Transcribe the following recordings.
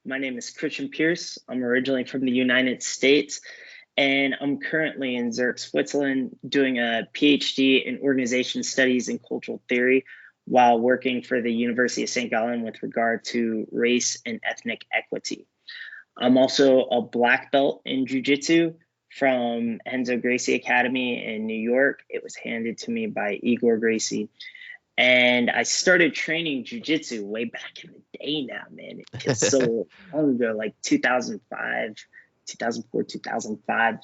My name is Christian Pierce. I'm originally from the United States, and I'm currently in Zurich, Switzerland, doing a PhD in organization studies and cultural theory while working for the University of St. Gallen with regard to race and ethnic equity. I'm also a black belt in Jiu Jitsu from Enzo Gracie Academy in New York. It was handed to me by Igor Gracie. And I started training jujitsu way back in the day now, man. It feels so long ago, like 2005, 2004, 2005.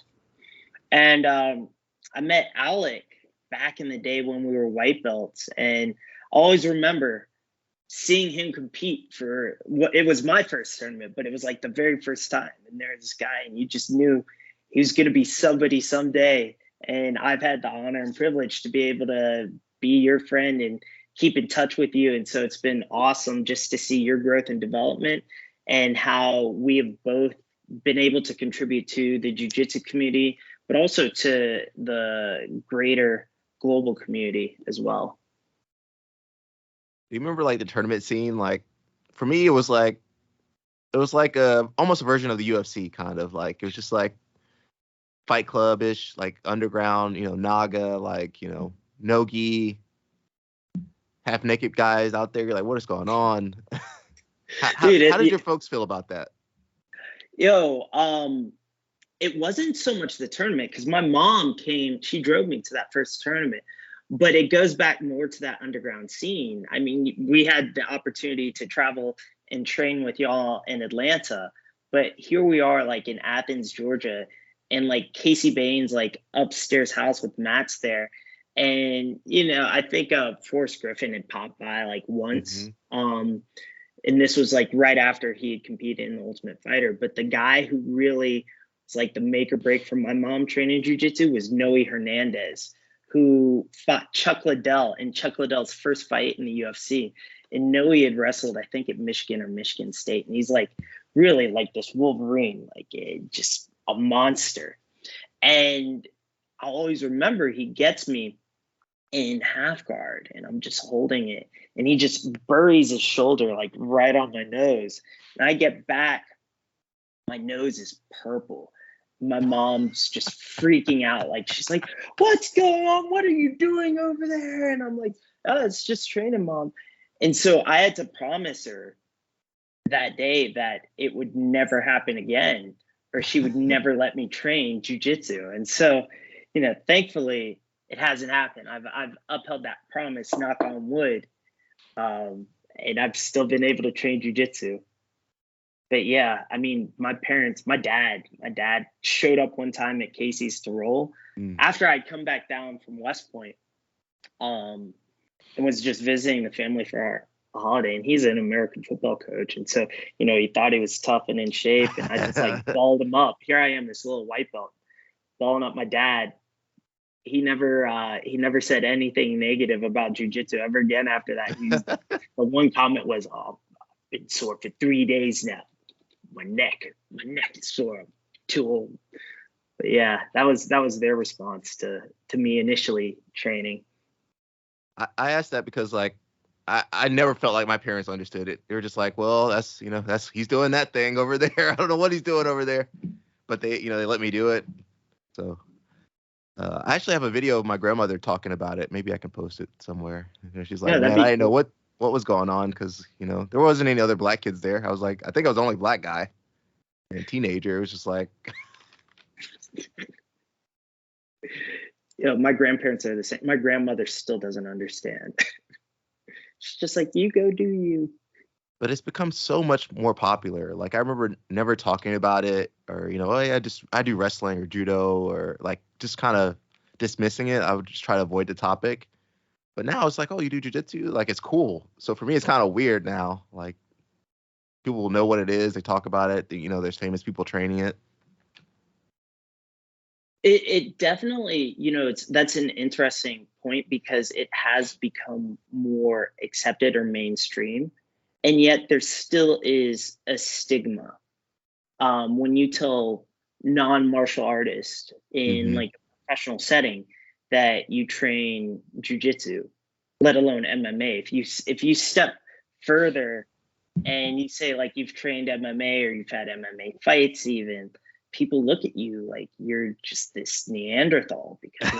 And I met Alec back in the day when we were white belts. And I always remember seeing him compete for what it was my first tournament, but it was like the very first time. And there's this guy, and you just knew he was going to be somebody someday. And I've had the honor and privilege to be able to be your friend and keep in touch with you. And so it's been awesome just to see your growth and development and how we have both been able to contribute to the jiu-jitsu community, but also to the greater global community as well. Do you remember like the tournament scene? Like for me, it was like almost a version of the UFC, kind of like it was just like Fight Club-ish, like underground, Naga, like, no-gi, half-naked guys out there. You're like, what is going on? How did your folks feel about that? It wasn't so much the tournament because my mom came, she drove me to that first tournament, but it goes back more to that underground scene. I mean, we had the opportunity to travel and train with y'all in Atlanta, but here we are like in Athens, Georgia, and like Casey Bain's like upstairs house with mats there. And, I think Forrest Griffin had popped by like once. Mm-hmm. And this was like right after he had competed in the Ultimate Fighter. But the guy who really was like the make or break for my mom training jiu-jitsu was Noe Hernandez, who fought Chuck Liddell in Chuck Liddell's first fight in the UFC. And Noe had wrestled, I think, at Michigan or Michigan State. And he's like really like this Wolverine, like just a monster. And I'll always remember he gets me in half guard and I'm just holding it. And he just buries his shoulder like right on my nose. And I get back, my nose is purple. My mom's just freaking out. Like, she's like, what's going on? What are you doing over there? And I'm like, oh, it's just training, Mom. And so I had to promise her that day that it would never happen again, or she would never let me train jiu-jitsu. And so, thankfully it hasn't happened. I've upheld that promise, knock on wood. And I've still been able to train jiu-jitsu. But yeah, I mean, my dad showed up one time at Casey's to roll after I'd come back down from West Point, and was just visiting the family for our holiday. And he's an American football coach. And so, he thought he was tough and in shape. And I just like balled him up. Here I am, this little white belt, balling up my dad. He never said anything negative about jiu-jitsu ever again after that. The one comment was, oh, I've been sore for 3 days now. My neck is sore. I'm too old. But yeah, that was their response to me initially training. I asked that because like I never felt like my parents understood it. They were just like, well, that's he's doing that thing over there. I don't know what he's doing over there, but they let me do it. So I actually have a video of my grandmother talking about it. Maybe I can post it somewhere. She's like, man, I didn't know what was going on because, there wasn't any other black kids there. I was like, I think I was the only black guy and teenager. It was just like. My grandparents are the same. My grandmother still doesn't understand. She's just like, you go do you. But it's become so much more popular. Like I remember never talking about it or, oh yeah, I do wrestling or judo or like just kind of dismissing it. I would just try to avoid the topic. But now it's like, oh, you do jiu-jitsu? Like, it's cool. So for me, it's kind of weird now. Like, people will know what it is. They talk about it. There's famous people training it. It definitely, that's an interesting point because it has become more accepted or mainstream. And yet there still is a stigma. When you tell non-martial artists in like a professional setting that you train jiu-jitsu, let alone MMA. If you step further and you say like you've trained MMA or you've had MMA fights even, people look at you like you're just this Neanderthal, because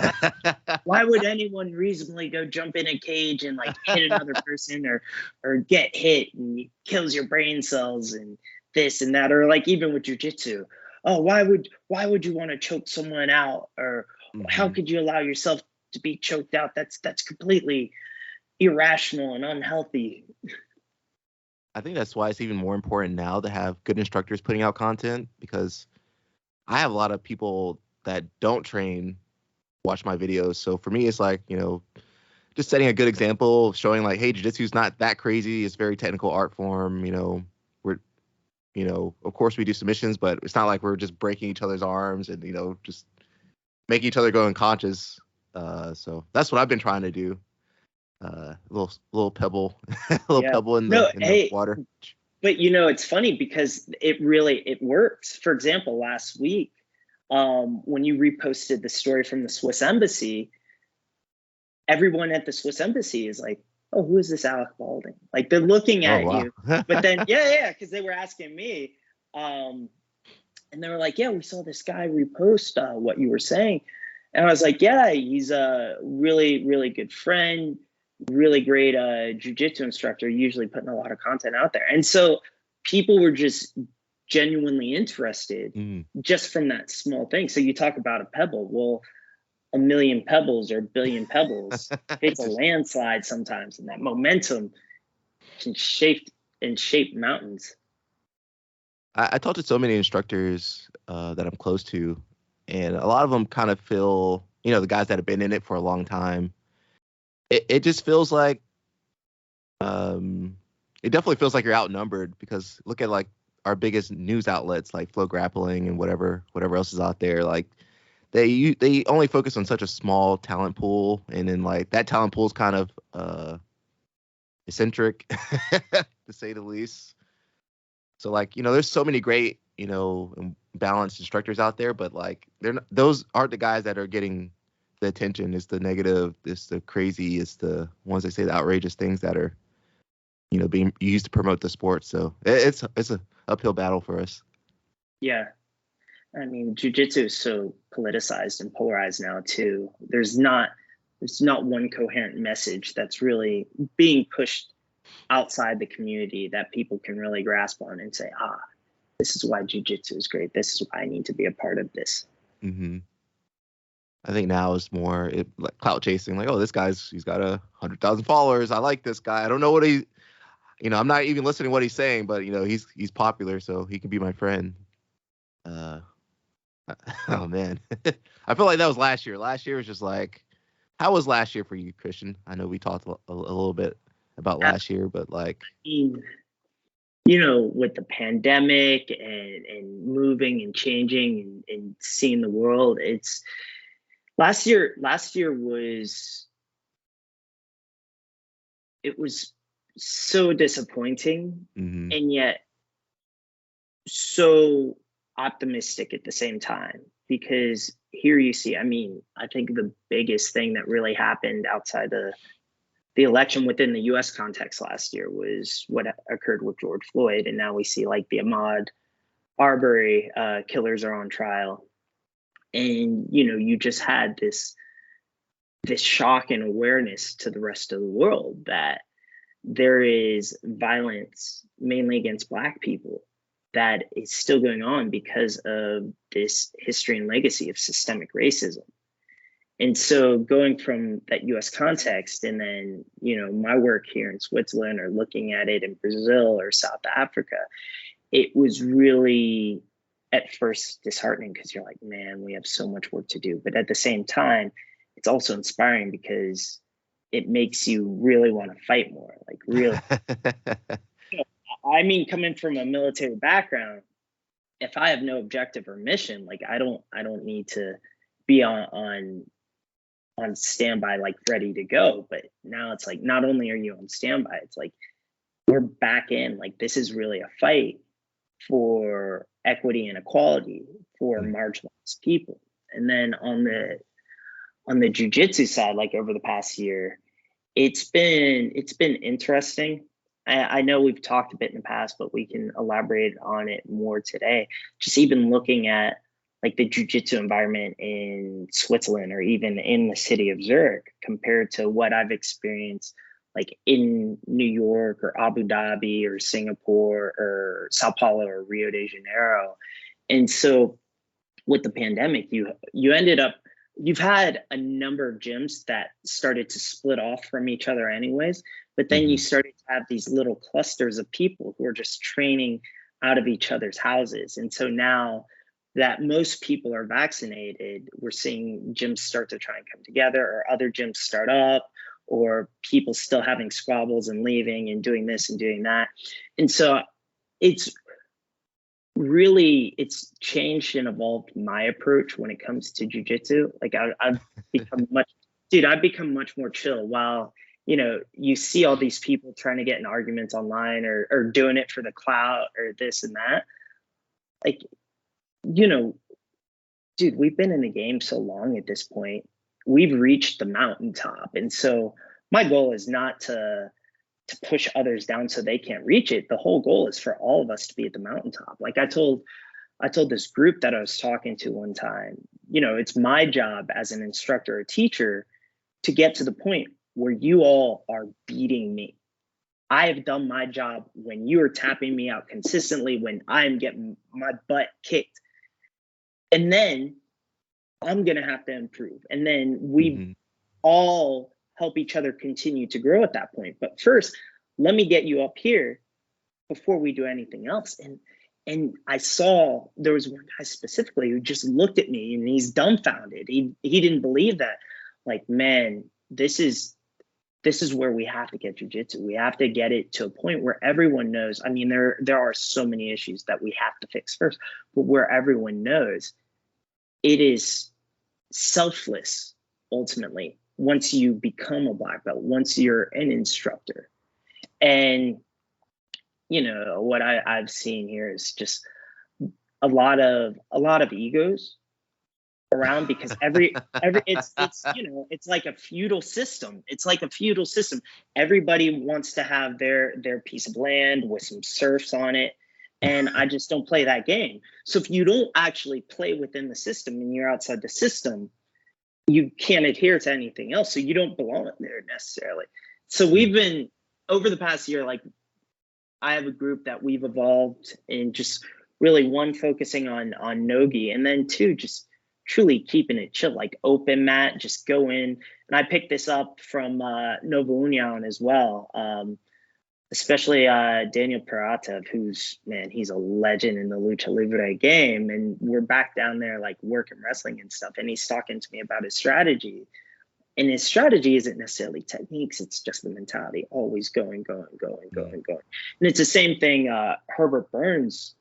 why would anyone reasonably go jump in a cage and like hit another person, or get hit and it kills your brain cells and this and that, or like even with jujitsu, oh, why would you want to choke someone out, or how Hmm. could you allow yourself to be choked out? That's completely irrational and unhealthy. I think that's why it's even more important now to have good instructors putting out content, because I have a lot of people that don't train watch my videos. So for me, it's like, just setting a good example, showing like, hey, jiu-jitsu is not that crazy. It's very technical art form. We're, of course we do submissions, but it's not like we're just breaking each other's arms and, just making each other go unconscious. So that's what I've been trying to do. Little pebble, little Yeah. pebble in the No, in the hey, water. but it's funny because it works. For example, last week, when you reposted the story from the Swiss embassy, everyone at the Swiss embassy is like, "Oh, who is this Alec Balding?" Like they're looking Oh at wow. you, but then yeah, because they were asking me, um, and they were like, "Yeah, we saw this guy repost what you were saying," and I was like, "Yeah, he's a really really good friend, really great jujitsu instructor, usually putting a lot of content out there," and so people were just genuinely interested Mm. just from that small thing. So you talk about a pebble, well, a million pebbles or a billion pebbles hits a Just landslide sometimes, and that momentum can shape mountains. I talk to so many instructors that I'm close to, and a lot of them kind of feel, the guys that have been in it for a long time. It just feels like, it definitely feels like you're outnumbered, because look at like our biggest news outlets like Flow Grappling and whatever else is out there. Like they only focus on such a small talent pool, and then like that talent pool is kind of eccentric to say the least. So like, there's so many great, balanced instructors out there, but like those aren't the guys that are getting the attention. It's the negative, it's the crazy, it's the ones that say the outrageous things that are, being used to promote the sport. So it's a uphill battle for us. Yeah, I mean, jujitsu is so politicized and polarized now too. There's not one coherent message that's really being pushed outside the community that people can really grasp on and say, ah, this is why jujitsu is great. This is why I need to be a part of this. Hmm. I think now it's more like clout chasing. Like, oh, he's got 100,000 followers. I like this guy. I don't know what I'm not even listening to what he's saying, but he's popular, so he can be my friend. Uh, oh man, I feel like that was last year. Last year was just like, how was last year for you, Christian? I know we talked a little bit about I last year, but like, mean, with the pandemic and moving and changing and seeing the world, it's last year was so disappointing, hmm and yet so optimistic at the same time, because here you see, I mean, I think the biggest thing that really happened outside the election within the US context last year was what occurred with George Floyd, and now we see like the Ahmaud Arbery killers are on trial, and you just had this shock and awareness to the rest of the world that there is violence mainly against Black people that is still going on because of this history and legacy of systemic racism. And so going from that US context, and then, my work here in Switzerland or looking at it in Brazil or South Africa, it was really at first disheartening, because you're like, man, we have so much work to do. But at the same time, it's also inspiring because it makes you really want to fight more. Like, really, I mean, coming from a military background, if I have no objective or mission, like I don't need to be on standby, like ready to go. But now it's like, not only are you on standby, it's like we're back in. Like, this is really a fight for equity and equality for marginalized people. And then on the jujitsu side, like over the past year, it's been interesting. I know we've talked a bit in the past, but we can elaborate on it more today. Just even looking at like the jiu-jitsu environment in Switzerland or even in the city of Zurich compared to what I've experienced like in New York or Abu Dhabi or Singapore or Sao Paulo or Rio de Janeiro. And so with the pandemic, you ended up you've had a number of gyms that started to split off from each other anyways, but then you started to have these little clusters of people who are just training out of each other's houses. And so now that most people are vaccinated, we're seeing gyms start to try and come together, or other gyms start up, or people still having squabbles and leaving and doing this and doing that. And so it's really, it's changed and evolved my approach when it comes to jujitsu. Like I've become I've become much more chill. While, you know, you see all these people trying to get in arguments online or doing it for the clout or this and that. Like, you know, dude, we've been in the game so long at this point. We've reached the mountaintop. And so my goal is not to push others down so they can't reach it. The whole goal is for all of us to be at the mountaintop. Like I told this group that I was talking to one time, you know, it's my job as an instructor or teacher to get to the point where you all are beating me. I have done my job when you are tapping me out consistently, when I'm getting my butt kicked. And then I'm going to have to improve. And then we all help each other continue to grow at that point. But first, let me get you up here before we do anything else. And I saw there was one guy specifically who just looked at me and he's dumbfounded. He didn't believe that. Like, man, this is where we have to get jiu-jitsu. We have to get it to a point where everyone knows. I mean, there are so many issues that we have to fix first, but where everyone knows it is selfless ultimately once you become a black belt, once you're an instructor. And you know what I've seen here is just a lot of egos around, because every it's you know, it's like a feudal system. It's like a feudal system. Everybody wants to have their piece of land with some serfs on it. And I just don't play that game. So if you don't actually play within the system and you're outside the system, you can't adhere to anything else. So you don't belong there necessarily. So we've been, over the past year, like I have a group that we've evolved in just really, one, focusing on Nogi, and then two, just truly keeping it chill, like open mat, just go in. And I picked this up from Nova Union as well. Especially Daniel Paratev, who's, man, he's a legend in the lucha libre game. And we're back down there like working wrestling and stuff. And he's talking to me about his strategy. And his strategy isn't necessarily techniques. It's just the mentality, always going. And it's the same thing Herbert Burns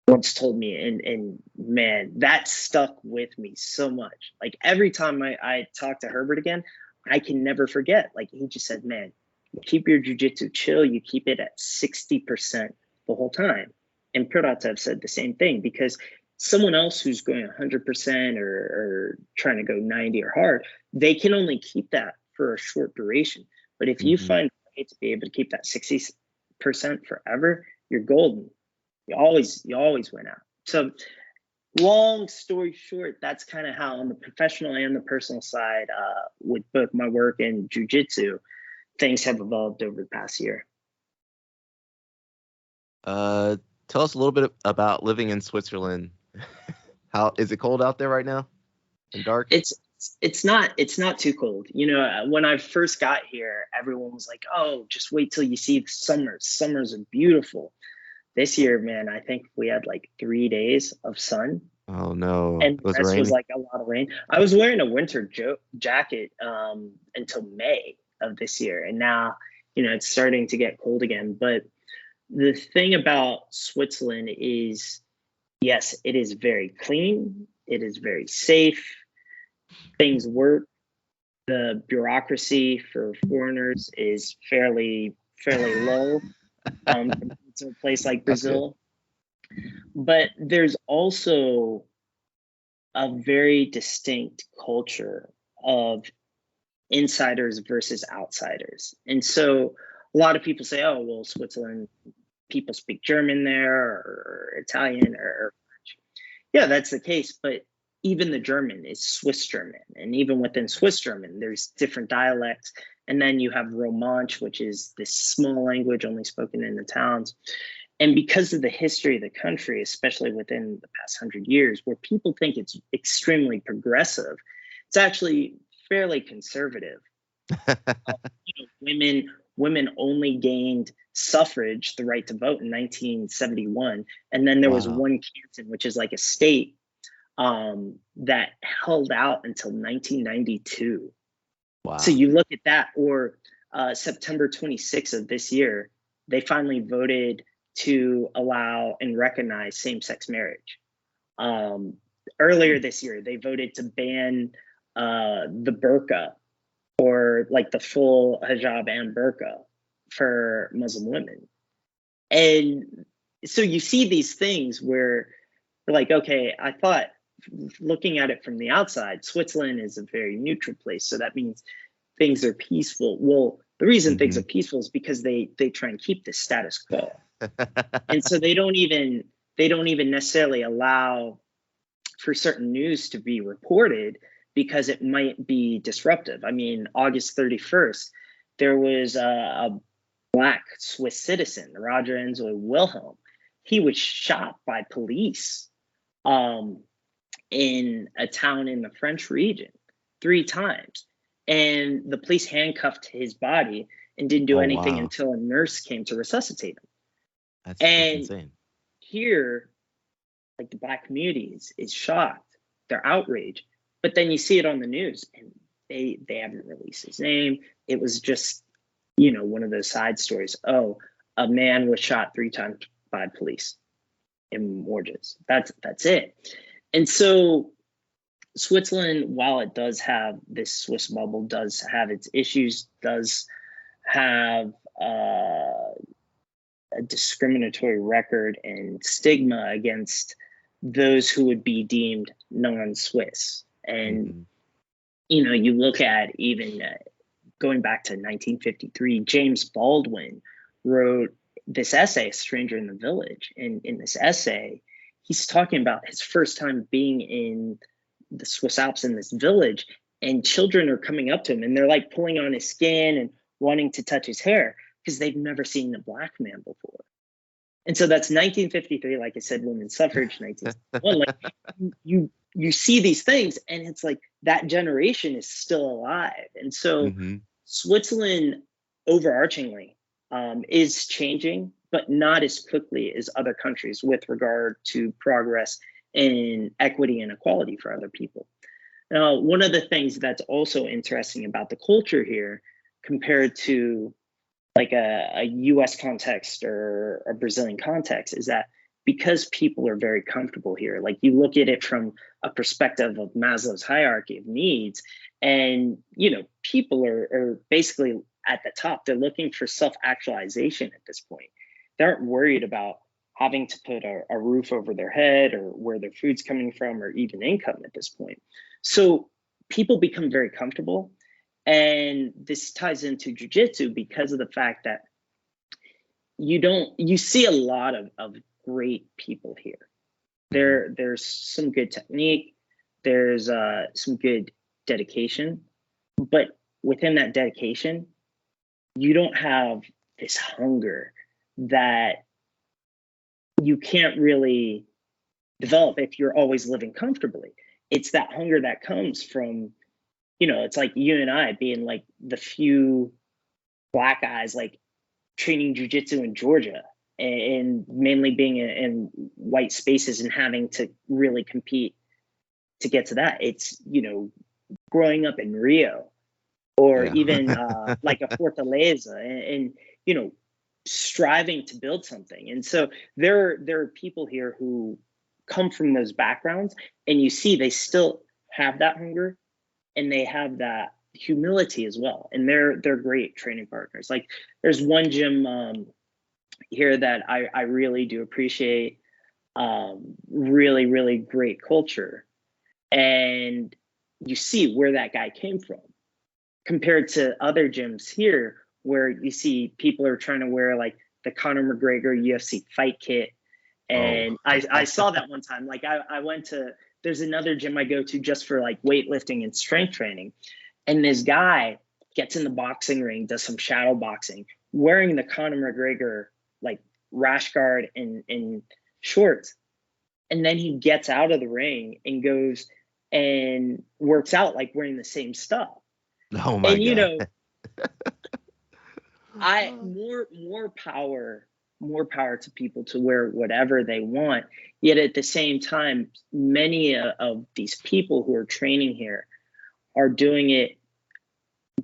once told me. And man, that stuck with me so much. Like every time I talk to Herbert again, I can never forget. Like he just said, man, you keep your jiu-jitsu chill, you keep it at 60% the whole time. And Piratev said the same thing, because someone else who's going 100% or trying to go 90 or hard, they can only keep that for a short duration. But if you find a way to be able to keep that 60% forever, you're golden. You always win out. So long story short, that's kind of how on the professional and the personal side, with both my work and jiu-jitsu, things have evolved over the past year. Tell us a little bit about living in Switzerland. How is it cold out there right now and dark? It's not too cold. You know, when I first got here, everyone was like, "Oh, just wait till you see the summers. Summers are beautiful." This year, man, I think we had like 3 days of sun. Oh no! And the rest was like a lot of rain. I was wearing a winter jacket until May of this year, and now, you know, it's starting to get cold again. But the thing about Switzerland is, yes, it is very clean, it is very safe, things work. The bureaucracy for foreigners is fairly low compared to a place like Brazil. But there's also a very distinct culture of insiders versus outsiders. And so a lot of people say, oh, well, Switzerland, people speak German there or Italian or French. Yeah, that's the case. But even the German is Swiss German. And even within Swiss German, there's different dialects. And then you have Romansh, which is this small language only spoken in the towns. And because of the history of the country, especially within the past 100 years, where people think it's extremely progressive, it's actually fairly conservative. Women only gained suffrage, the right to vote, in 1971, and then there was one canton, which is like a state, that held out until 1992. Wow! So you look at that, or September 26th of this year, they finally voted to allow and recognize same-sex marriage. Earlier this year, they voted to ban the burqa, or like the full hijab and burqa for Muslim women. And so you see these things where you're like, okay, I thought, looking at it from the outside, Switzerland is a very neutral place. So that means things are peaceful. Well, the reason things are peaceful is because they try and keep the status quo. And so they don't even necessarily allow for certain news to be reported because it might be disruptive. I mean, August 31st, there was a Black Swiss citizen, Roger Enzo Wilhelm. He was shot by police in a town in the French region 3 times. And the police handcuffed his body and didn't do anything until a nurse came to resuscitate him. That's insane. Here, like, the Black community is shocked. They're outraged. But then you see it on the news, and they haven't released his name. It was just, one of those side stories. Oh, a man was shot 3 times by police in Morges. That's it. And so Switzerland, while it does have this Swiss bubble, does have its issues, does have a discriminatory record and stigma against those who would be deemed non-Swiss. And, you look at even going back to 1953, James Baldwin wrote this essay, A Stranger in the Village. And in this essay, he's talking about his first time being in the Swiss Alps in this village, and children are coming up to him and they're like pulling on his skin and wanting to touch his hair because they've never seen a Black man before. And so that's 1953, like I said, women's suffrage, 1961. Like, you see these things, and it's like that generation is still alive. And so Switzerland, overarchingly, is changing, but not as quickly as other countries with regard to progress in equity and equality for other people. Now, one of the things that's also interesting about the culture here compared to like a US context or a Brazilian context is that because people are very comfortable here, like you look at it from a perspective of Maslow's hierarchy of needs, and, people are basically at the top. They're looking for self-actualization at this point. They aren't worried about having to put a roof over their head or where their food's coming from or even income at this point. So people become very comfortable. And this ties into jiu-jitsu because of the fact that you see a lot of great people here. There's some good technique, there's some good dedication, but within that dedication, you don't have this hunger that you can't really develop if you're always living comfortably. It's that hunger that comes from, it's like you and I being like the few Black guys like training jiu-jitsu in Georgia and mainly being in white spaces and having to really compete to get to that. It's, growing up in Rio or even like a Fortaleza and striving to build something. And so there are people here who come from those backgrounds, and you see they still have that hunger and they have that humility as well. And they're great training partners. Like there's one gym here that I really do appreciate, really, really great culture. And you see where that guy came from compared to other gyms here where you see people are trying to wear like the Conor McGregor UFC fight kit. Oh, And I saw that one time. Like I went to, there's another gym I go to just for like weightlifting and strength training. And this guy gets in the boxing ring, does some shadow boxing, wearing the Conor McGregor like rash guard and shorts. And then he gets out of the ring and goes and works out like wearing the same stuff. oh my And you God. know, I more power to people to wear whatever they want. Yet at the same time, many of these people who are training here are doing it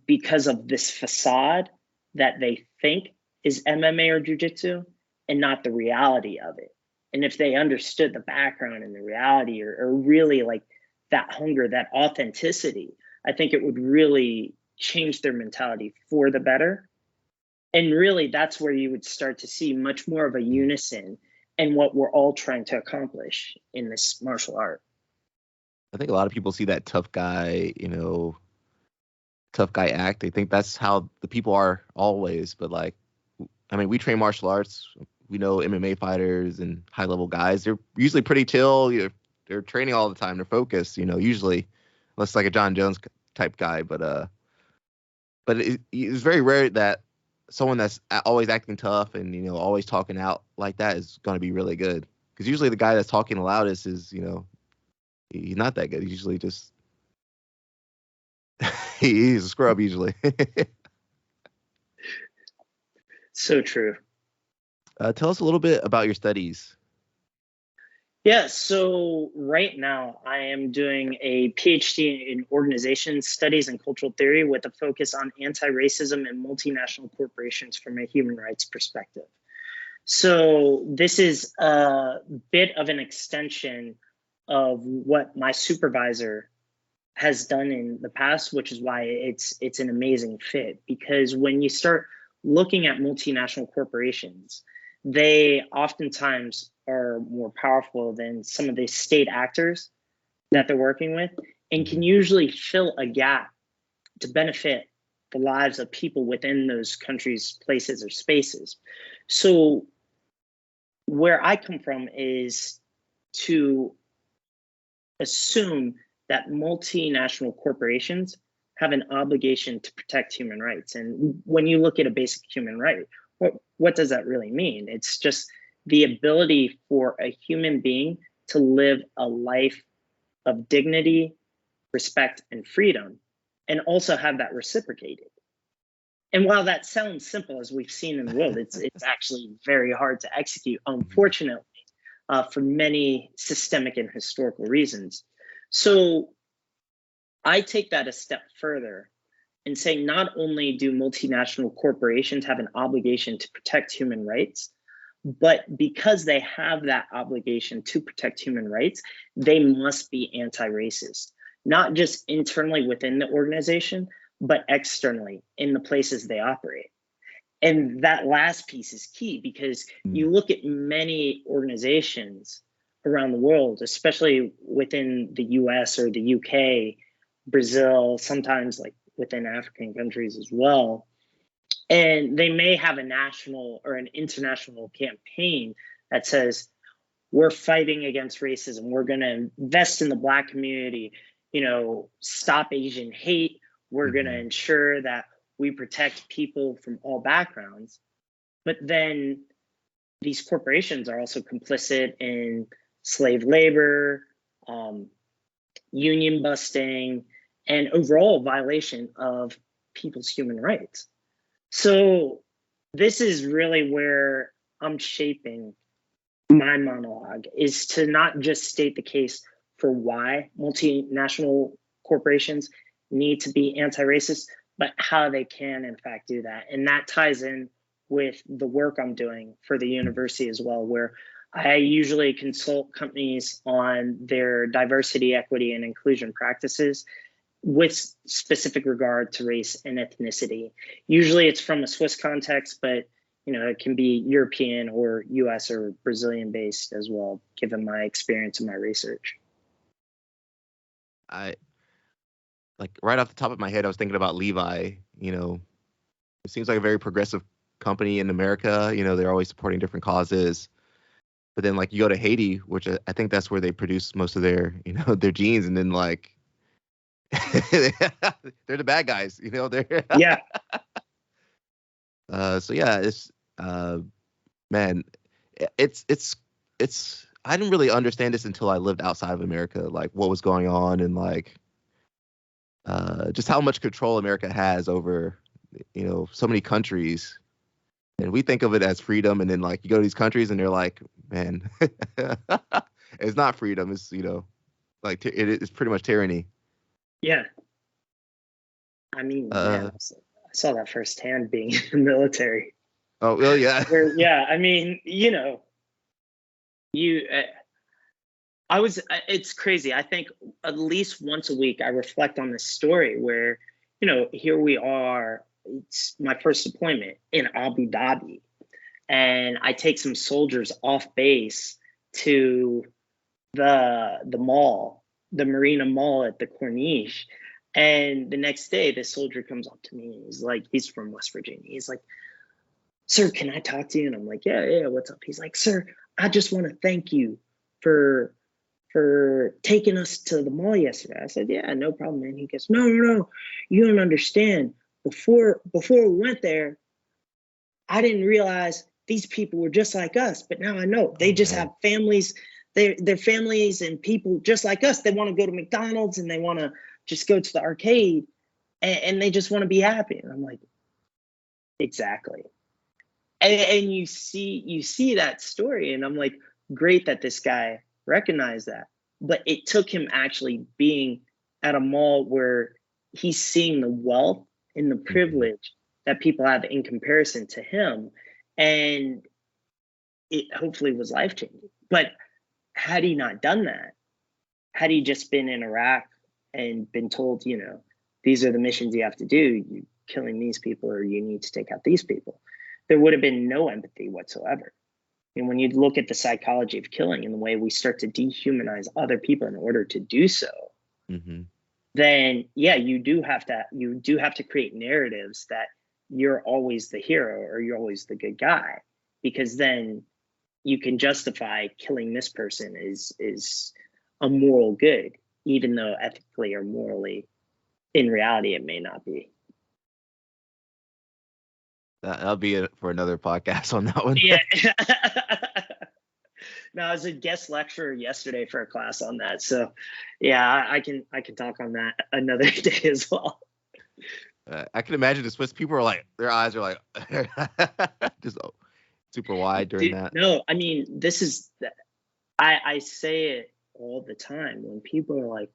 because of this facade that they think is MMA or jiu-jitsu and not the reality of it. And if they understood the background and the reality, or really like that hunger, that authenticity, I think it would really change their mentality for the better. And really, that's where you would start to see much more of a unison in what we're all trying to accomplish in this martial art. I think a lot of people see that tough guy, tough guy act. They think that's how the people are always. But like, I mean, we train martial arts. We know MMA fighters and high level guys. They're usually pretty chill. They're training all the time. They're focused. Usually, unless like a John Jones type guy. But it's very rare that someone that's always acting tough and always talking out like that is going to be really good. Because usually the guy that's talking the loudest is he's not that good. He's usually just he's a scrub usually. So true. Tell us a little bit about your studies. Yeah, so right now I am doing a PhD in organization studies and cultural theory with a focus on anti-racism and multinational corporations from a human rights perspective. So this is a bit of an extension of what my supervisor has done in the past, which is why it's an amazing fit. Because when you start looking at multinational corporations, they oftentimes are more powerful than some of the state actors that they're working with, and can usually fill a gap to benefit the lives of people within those countries, places, or spaces. So where I come from is to assume that multinational corporations have an obligation to protect human rights. And when you look at a basic human right, what does that really mean? It's just the ability for a human being to live a life of dignity, respect, and freedom, and also have that reciprocated. And while that sounds simple, as we've seen in the world, it's actually very hard to execute, unfortunately, for many systemic and historical reasons. So I take that a step further and say not only do multinational corporations have an obligation to protect human rights, but because they have that obligation to protect human rights, they must be anti-racist, not just internally within the organization, but externally in the places they operate. And that last piece is key because you look at many organizations around the world, especially within the US or the UK, Brazil, sometimes like within African countries as well. And they may have a national or an international campaign that says, we're fighting against racism. We're going to invest in the Black community, stop Asian hate. We're going to ensure that we protect people from all backgrounds. But then these corporations are also complicit in slave labor, union busting, and overall violation of people's human rights. So this is really where I'm shaping my monologue, is to not just state the case for why multinational corporations need to be anti-racist, but how they can in fact do that. And that ties in with the work I'm doing for the university as well, where I usually consult companies on their diversity, equity, and inclusion practices with specific regard to race and ethnicity. Usually it's from a Swiss context, but it can be European or US or Brazilian based as well, given my experience and my research. I like right off the top of my head, I was thinking about Levi, It seems like a very progressive company in America. They're always supporting different causes. But then like you go to Haiti, which I think that's where they produce most of their, their jeans, and then like they're the bad guys, they're Yeah. so yeah, it's man, it's I didn't really understand this until I lived outside of America, like what was going on, and like just how much control America has over, so many countries. And we think of it as freedom, and then like you go to these countries and they're like, man, it's not freedom. It's like it's pretty much tyranny. Yeah. I mean, man, Uh, I saw that firsthand being in the military. oh well, yeah. Yeah, I mean, you, it's crazy. I think at least once a week I reflect on this story where, here we are. It's my first deployment in Abu Dhabi, and I take some soldiers off base to the mall, the Marina Mall at the Corniche. And the next day, this soldier comes up to me. He's from West Virginia. He's like, "Sir, can I talk to you?" And I'm like, yeah, what's up? He's like, "Sir, I just want to thank you for taking us to the mall yesterday." I said, "Yeah, no problem, man." He goes, No, you don't understand. Before we went there, I didn't realize these people were just like us, but now I know they Oh just man. have families. They're families and people just like us. They want to go to McDonald's and they want to just go to the arcade, and they just want to be happy." And I'm like, exactly. And you see that story, and I'm like, great that this guy recognized that. But it took him actually being at a mall where he's seeing the wealth and the Mhm. privilege that people have in comparison to him, and it hopefully was life changing. But had he not done that, had he just been in Iraq and been told, these are the missions you have to do, you killing these people or you need to take out these people, there would have been no empathy whatsoever. And when you look at the psychology of killing and the way we start to dehumanize other people in order to do so, Mhm. then yeah, you do have to create narratives that you're always the hero or you're always the good guy, because then you can justify killing this person is a moral good, even though ethically or morally, in reality, it may not be. That'll be it for another podcast on that one. Yeah. No, I was a guest lecturer yesterday for a class on that, so yeah, I can talk on that another day as well. I can imagine the Swiss people are like, their eyes are like just super wide during Dude, that. no, I mean, I say it all the time when people are like,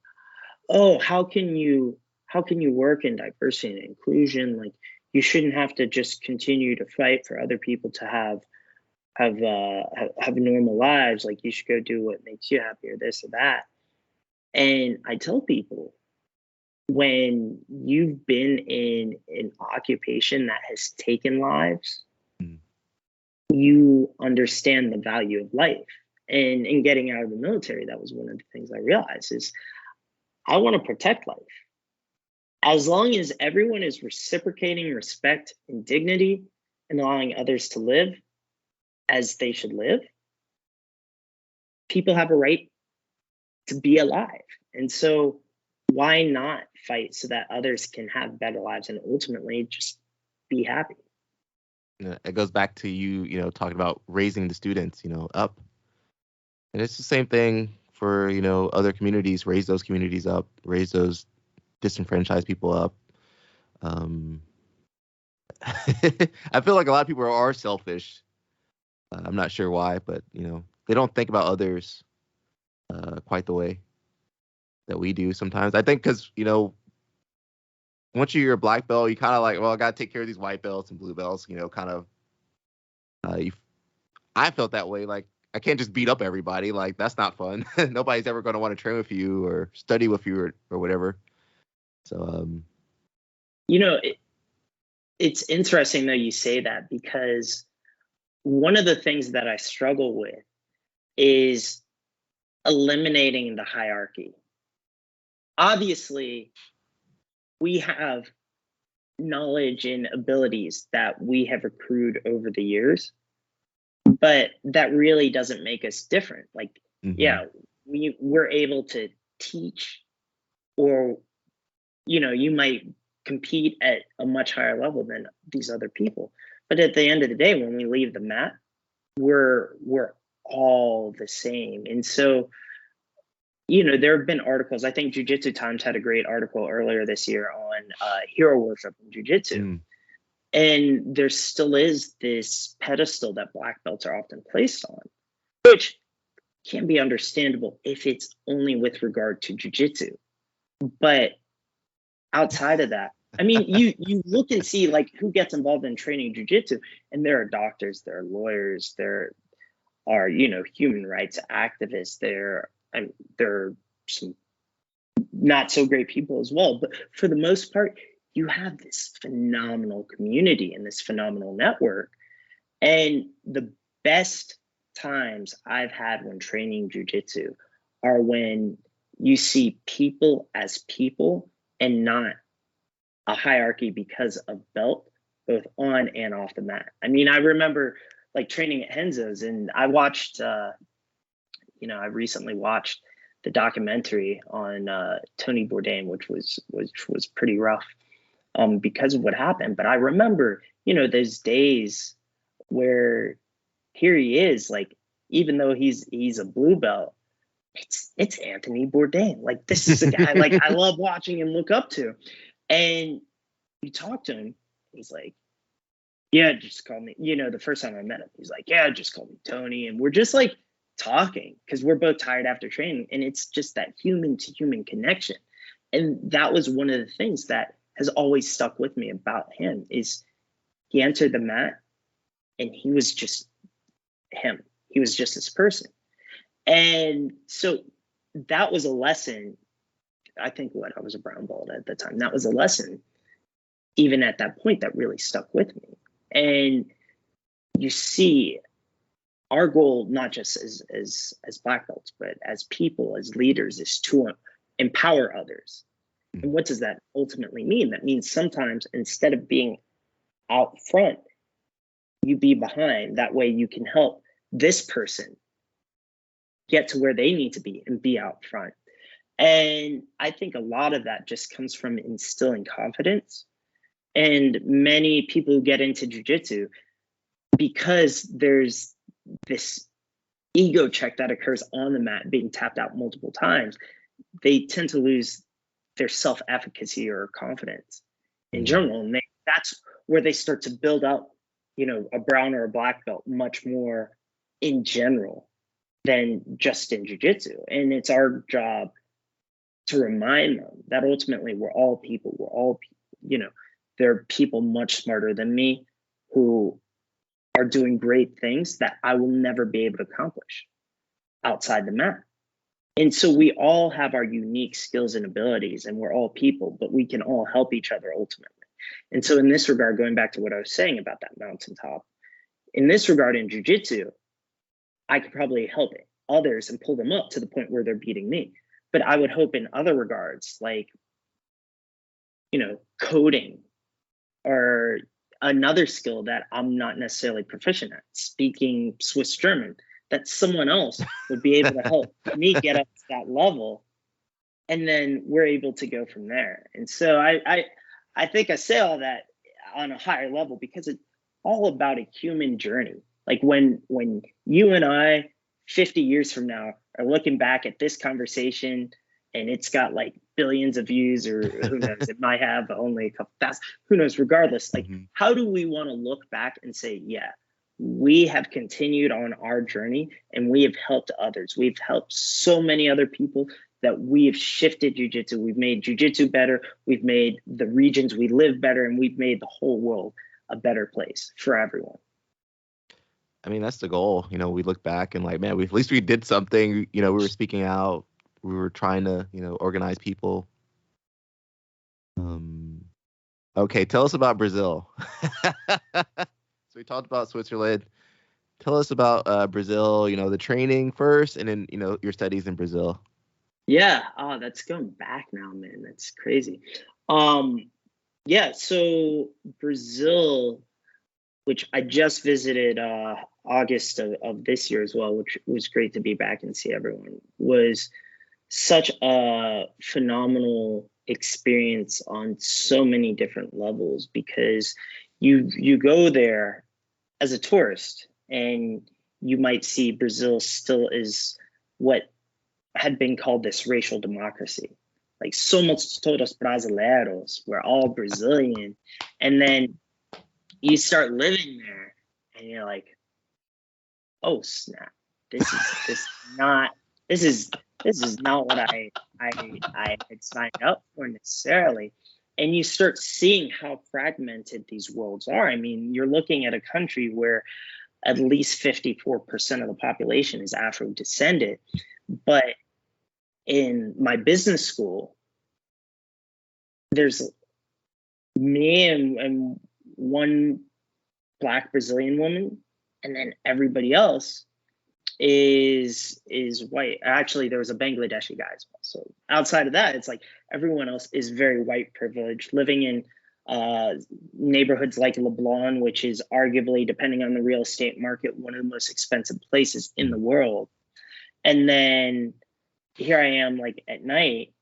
"Oh, how can you work in diversity and inclusion? Like, you shouldn't have to just continue to fight for other people to have normal lives. Like, you should go do what makes you happy or this or that." And I tell people, when you've been in an occupation that has taken lives, Mm. you understand the value of life. And in getting out of the military, that was one of the things I realized is I want to protect life. As long as everyone is reciprocating respect and dignity and allowing others to live as they should live, people have a right to be alive. And so why not fight so that others can have better lives and ultimately just be happy? It goes back to talking about raising the students, up. And it's the same thing for, other communities, raise those communities up, raise those disenfranchised people up. Um, I feel like a lot of people are selfish. I'm not sure why, but, they don't think about others quite the way that we do sometimes. I think because, once you're a black belt, you kind of like, well, I got to take care of these white belts and blue belts, kind of. You, I felt that way. Like, I can't just beat up everybody. Like, that's not fun. Nobody's ever going to want to train with you or study with you or whatever. So, You know, it's interesting though you say that, because one of the things that I struggle with is eliminating the hierarchy. Obviously, we have knowledge and abilities that we have accrued over the years, but that really doesn't make us different. Like, Hmm. yeah, we're able to teach, or you might compete at a much higher level than these other people. But at the end of the day, when we leave the mat, we're all the same. And so, there have been articles. I think Jiu-Jitsu Times had a great article earlier this year on hero worship in Jiu-Jitsu. Mm. And there still is this pedestal that black belts are often placed on, which can be understandable if it's only with regard to Jiu-Jitsu. But outside of that, I mean, you look and see like who gets involved in training Jiu-Jitsu, and there are doctors, there are lawyers, there are human rights activists, there are some not so great people as well. But for the most part, you have this phenomenal community and this phenomenal network. And the best times I've had when training jujitsu are when you see people as people and not a hierarchy because of belt, both on and off the mat. I mean, I remember like training at Henzo's, and I watched, I recently watched the documentary on Tony Bourdain, which was pretty rough because of what happened. But I remember, those days where here he is, like even though he's a blue belt, it's Anthony Bourdain. Like this is a guy like I love watching and look up to. And you talk to him, he's like, yeah, just call me. The first time I met him, he's like, yeah, just call me Tony. And we're just like talking because we're both tired after training. And it's just that human to human connection. And that was one of the things that has always stuck with me about him is he entered the mat and he was just him. He was just this person. And so that was a lesson. I think I was a brown belt at the time. That was a lesson, even at that point, that really stuck with me. And you see, our goal, not just as black belts, but as people, as leaders, is to empower others. And what does that ultimately mean? That means sometimes instead of being out front, you be behind. That way you can help this person get to where they need to be and be out front. And I think a lot of that just comes from instilling confidence. And many people who get into jiu-jitsu, because there's this ego check that occurs on the mat being tapped out multiple times, they tend to lose their self-efficacy or confidence in general. And that's where they start to build up, a brown or a black belt much more in general than just in jiu-jitsu. And it's our job to remind them that ultimately we're all people. We're all, there are people much smarter than me who are doing great things that I will never be able to accomplish outside the mat. And so we all have our unique skills and abilities, and we're all people, but we can all help each other ultimately. And so in this regard, going back to what I was saying about that mountaintop, in this regard in jiu-jitsu, I could probably help others and pull them up to the point where they're beating me. But I would hope in other regards, like, coding or another skill that I'm not necessarily proficient at, speaking Swiss German, that someone else would be able to help me get up to that level. And then we're able to go from there. And so I think I say all that on a higher level because it's all about a human journey. Like when you and I 50 years from now are looking back at this conversation and it's got like billions of views, or who knows, it might have only a couple thousand, who knows, regardless, like how do we want to look back and say, yeah, we have continued on our journey and we have helped others. We've helped so many other people that we've shifted jiu-jitsu. We've made jiu-jitsu better. We've made the regions we live better, and we've made the whole world a better place for everyone. I mean, that's the goal. We look back and like, man, at least we did something. We were speaking out. We were trying to, organize people. Okay, tell us about Brazil. So we talked about Switzerland. Tell us about Brazil, the training first and then, your studies in Brazil. Yeah. Oh, that's going back now, man. That's crazy. Yeah, so Brazil, which I just visited August of this year as well, which was great to be back and see everyone, was such a phenomenal experience on so many different levels because you go there as a tourist and you might see Brazil still is what had been called this racial democracy. Like somos todos brasileiros, we're all Brazilian. And then you start living there and you're like, oh snap, this is not this is this is not what I had signed up for necessarily. And you start seeing how fragmented these worlds are. I mean, you're looking at a country where at least 54% of the population is Afro descended. But in my business school, there's me and one Black Brazilian woman, and then everybody else is white. Actually, there was a Bangladeshi guy as well. So outside of that, it's like everyone else is very white privileged, living in neighborhoods like Leblon, which is arguably, depending on the real estate market, one of the most expensive places in the world. And then here I am, like at night,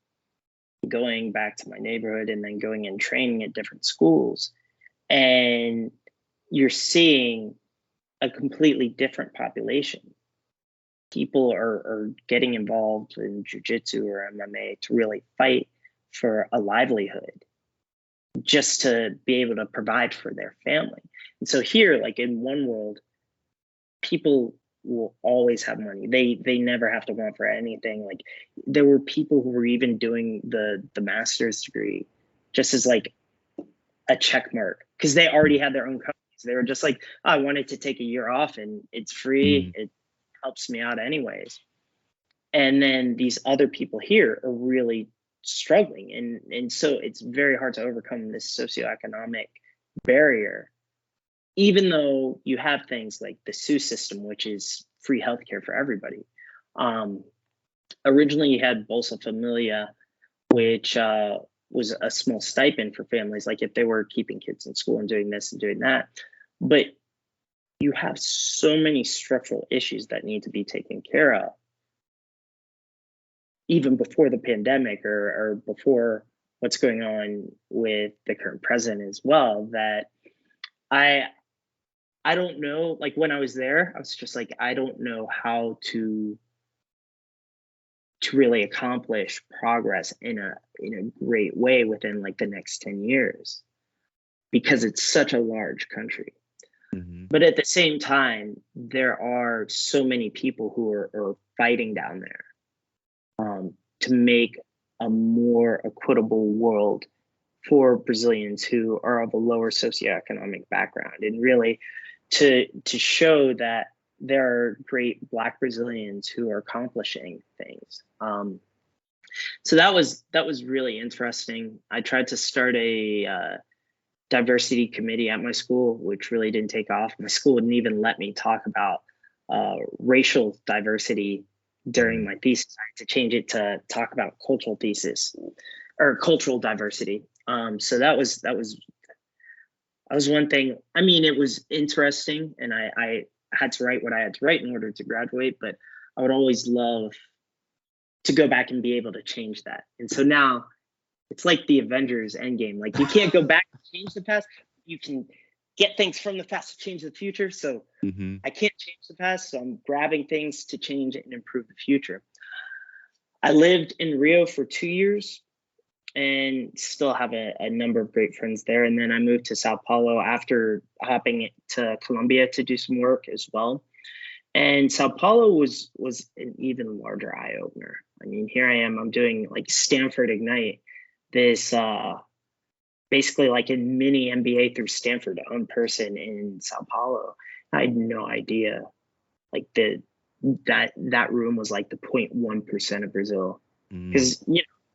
going back to my neighborhood and then going and training at different schools. And you're seeing a completely different population. People are getting involved in Jiu Jitsu or MMA to really fight for a livelihood, just to be able to provide for their family. And so here, like in one world, people will always have money. They never have to want for anything. Like there were people who were even doing the master's degree just as like a check mark because they already had their own companies. They were just like, oh, I wanted to take a year off and it's free. It helps me out anyways. And then these other people here are really struggling. And so it's very hard to overcome this socioeconomic barrier, even though you have things like the SUS system, which is free healthcare for everybody. Originally, you had Bolsa Familia, which was a small stipend for families, like if they were keeping kids in school and doing this and doing that. But you have so many structural issues that need to be taken care of, even before the pandemic or before what's going on with the current president as well, that I don't know, like when I was there, I was just like, I don't know how to really accomplish progress in a great way within like the next 10 years because it's such a large country. But at the same time, there are so many people who are fighting down there to make a more equitable world for Brazilians who are of a lower socioeconomic background, and really to show that there are great Black Brazilians who are accomplishing things. So that was really interesting. I tried to start a diversity committee at my school, which really didn't take off. My school wouldn't even let me talk about racial diversity during my thesis. I had to change it to talk about cultural thesis or cultural diversity. So that was one thing. I mean, it was interesting, and I had to write what I had to write in order to graduate, but I would always love to go back and be able to change that. And so now it's like the Avengers Endgame. Like you can't go back and change the past. You can get things from the past to change the future. So I can't change the past. So I'm grabbing things to change it and improve the future. I lived in Rio for 2 years and still have a number of great friends there. And then I moved to Sao Paulo after hopping to Colombia to do some work as well. And Sao Paulo was an even larger eye opener. I mean, here I am, I'm doing like Stanford Ignite, this basically like a mini MBA through Stanford on person in Sao Paulo. I had no idea like that room was like the 0.1% of Brazil. Because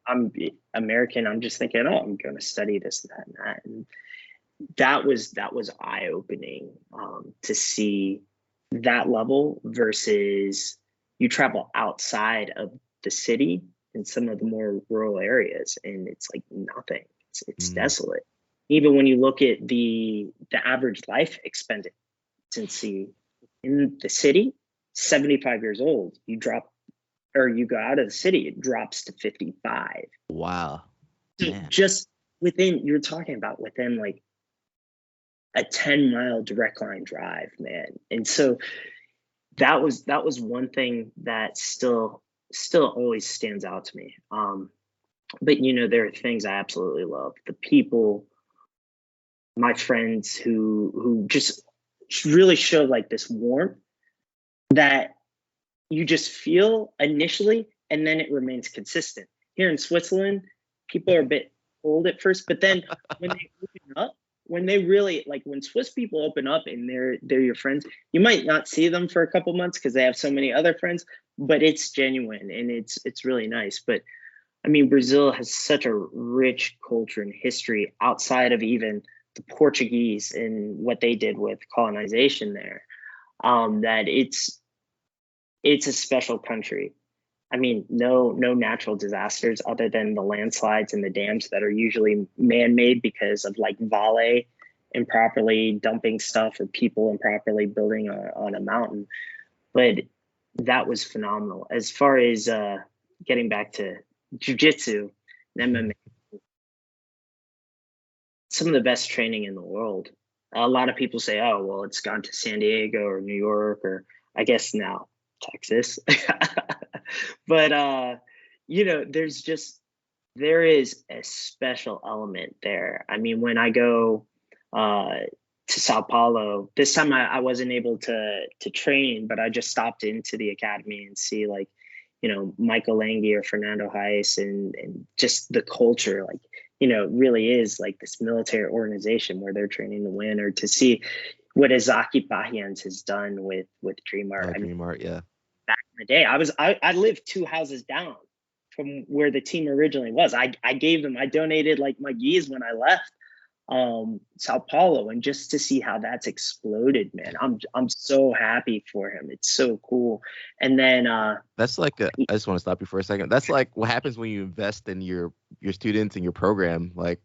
I'm American, I'm just thinking, oh, I'm going to study this, that, and that. And that was eye-opening to see that level versus you travel outside of the city in some of the more rural areas and it's like nothing. It's desolate. Even when you look at the average life expectancy in the city, 75 years old. You drop, or you go out of the city, it drops to 55. Wow, So man. just within, you're talking about within like a 10-mile direct line drive, man. And so that was one thing that still always stands out to me. But there are things I absolutely love. The people, my friends who just really show like this warmth that you just feel initially, and then it remains consistent. Here in Switzerland, people are a bit cold at first, but then when they open up, when they really like, when Swiss people open up and they're your friends, you might not see them for a couple months because they have so many other friends, but it's genuine and it's really nice. But I mean, Brazil has such a rich culture and history outside of even the Portuguese and what they did with colonization there. That it's a special country. I mean, no natural disasters other than the landslides and the dams that are usually man-made because of like Vale improperly dumping stuff or people improperly building on a mountain. But that was phenomenal. As far as getting back to Jiu Jitsu and MMA, some of the best training in the world. A lot of people say, oh, well, it's gone to San Diego or New York or I guess now Texas. But there is a special element there. I mean, when I go to Sao Paulo, this time I wasn't able to train, but I just stopped into the academy and see like, Michael Lange or Fernando Hayes and just the culture, like, really is like this military organization where they're training to win, or to see what Izaki Pahians has done with Dream Art. Dream Art, yeah. Back in the day, I lived 2 houses down from where the team originally was. I donated like my gis when I left Sao Paulo, and just to see how that's exploded, man, I'm so happy for him. It's so cool. And then that's like I just want to stop you for a second. That's like what happens when you invest in your students and your program. Like,